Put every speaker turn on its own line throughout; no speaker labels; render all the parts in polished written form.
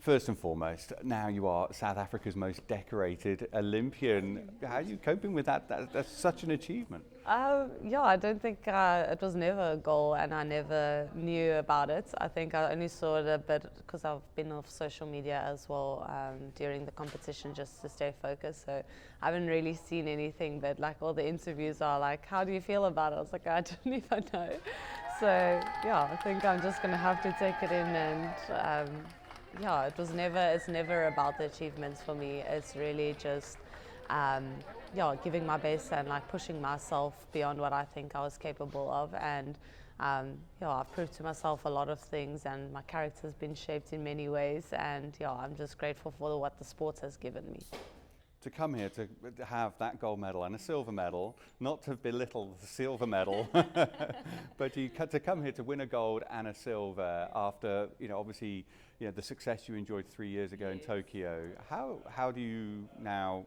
First and foremost, now you are South Africa's most decorated Olympian. How are you coping with that? That's such an achievement.
Yeah, I don't think it was never a goal, and I never knew about it. I think I only saw it a bit because I've been off social media as well during the competition just to stay focused. So I haven't really seen anything, but like all the interviews are like, how do you feel about it? I was like, I don't even know. So yeah, I think I'm just going to have to take it in and yeah, it's never about the achievements for me. It's really just, yeah, giving my best and like pushing myself beyond what I think I was capable of. And yeah, I've proved to myself a lot of things, and my character's been shaped in many ways. And yeah, I'm just grateful for what the sport has given me.
To come here to have that gold medal and a silver medal, not to belittle the silver medal, but to come here to win a gold and a silver after, obviously, the success you enjoyed 3 years ago in Tokyo. How do you now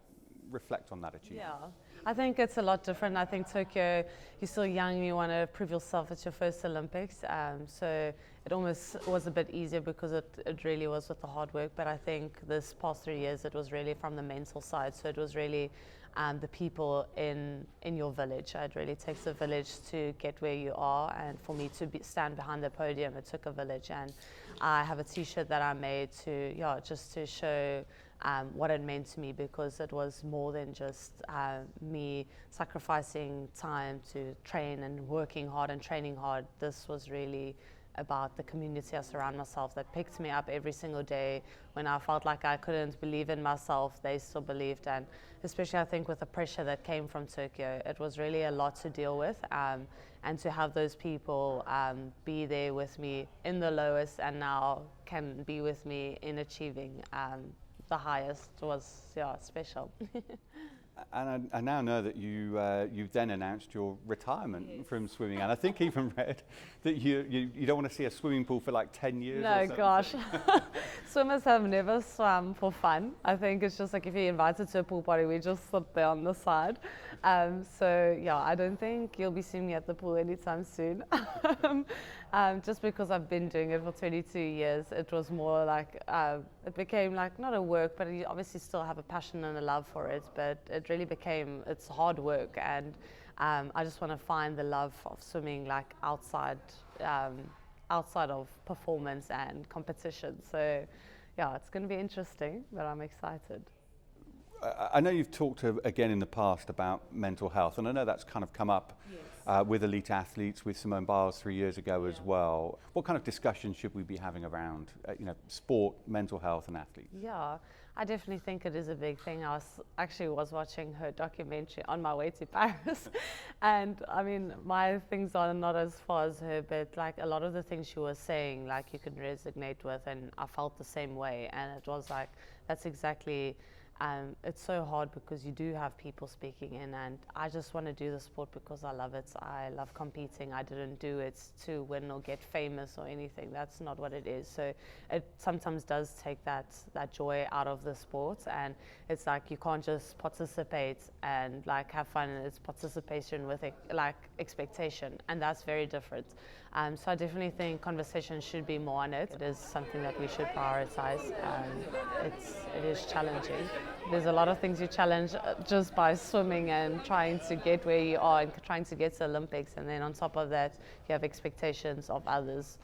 reflect on that achievement?
Yeah, I think it's a lot different. I think Tokyo, you're still young, you want to prove yourself. It's your first Olympics, so it almost was a bit easier because it really was with the hard work. But I think this past 3 years, it was really from the mental side. So it was really the people in your village. It really takes a village to get where you are, and for me to stand behind the podium, it took a village. And I have a T-shirt that I made just to show what it meant to me, because it was more than just me sacrificing time to train and working hard and training hard. This was really about the community I surround myself that picked me up every single day when I felt like I couldn't believe in myself. They still believed, and especially I think with the pressure that came from Tokyo, it was really a lot to deal with, and to have those people be there with me in the lowest and now can be with me in achieving the highest was special.
And I now know that you've then announced your retirement from swimming, and I think even read that you don't want to see a swimming pool for like 10 years.
No, gosh. Swimmers have never swum for fun. I think it's just like if you're invited to a pool party, we just sit there on the side. So yeah, I don't think you'll be seeing me at the pool anytime soon. Just because I've been doing it for 22 years, it was more like, it became like not a work, but you obviously still have a passion and a love for it, but it really became, it's hard work. And I just want to find the love of swimming like outside of performance and competition. So yeah, it's going to be interesting, but I'm excited.
I know you've talked again in the past about mental health, and I know that's kind of come up with elite athletes, with Simone Biles 3 years ago as well. What kind of discussion should we be having around sport, mental health and athletes?
Yeah, I definitely think it is a big thing. I was watching her documentary on my way to Paris, and I mean, my things are not as far as her, but like a lot of the things she was saying, like you can resonate with, and I felt the same way. And it was like, that's exactly. It's so hard because you do have people speaking in, and I just want to do the sport because I love it. I love competing. I didn't do it to win or get famous or anything. That's not what it is. So it sometimes does take that joy out of the sport, and it's like you can't just participate and like have fun. It's participation with like expectation, and that's very different. So I definitely think conversation should be more on it. It is something that we should prioritize. It is challenging. There's a lot of things you challenge just by swimming and trying to get where you are and trying to get to Olympics. And then on top of that, you have expectations of others,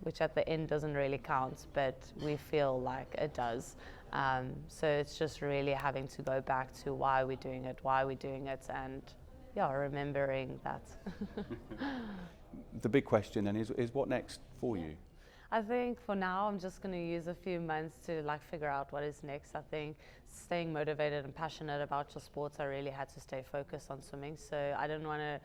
which at the end doesn't really count, but we feel like it does. So it's just really having to go back to why we're doing it, and remembering that.
The big question then is what next for you?
I think for now I'm just going to use a few months to like figure out what is next. I think staying motivated and passionate about your sports, I really had to stay focused on swimming. So I didn't want to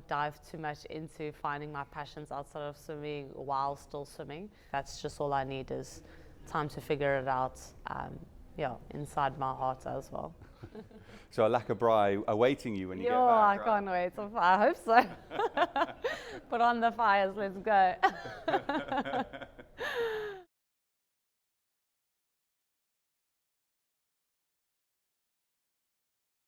dive too much into finding my passions outside of swimming while still swimming. That's just all I need is time to figure it out, inside my heart as well.
So a lac bras awaiting you when you get back,
I
right?
can't wait. I hope so. Put on the fires, let's go.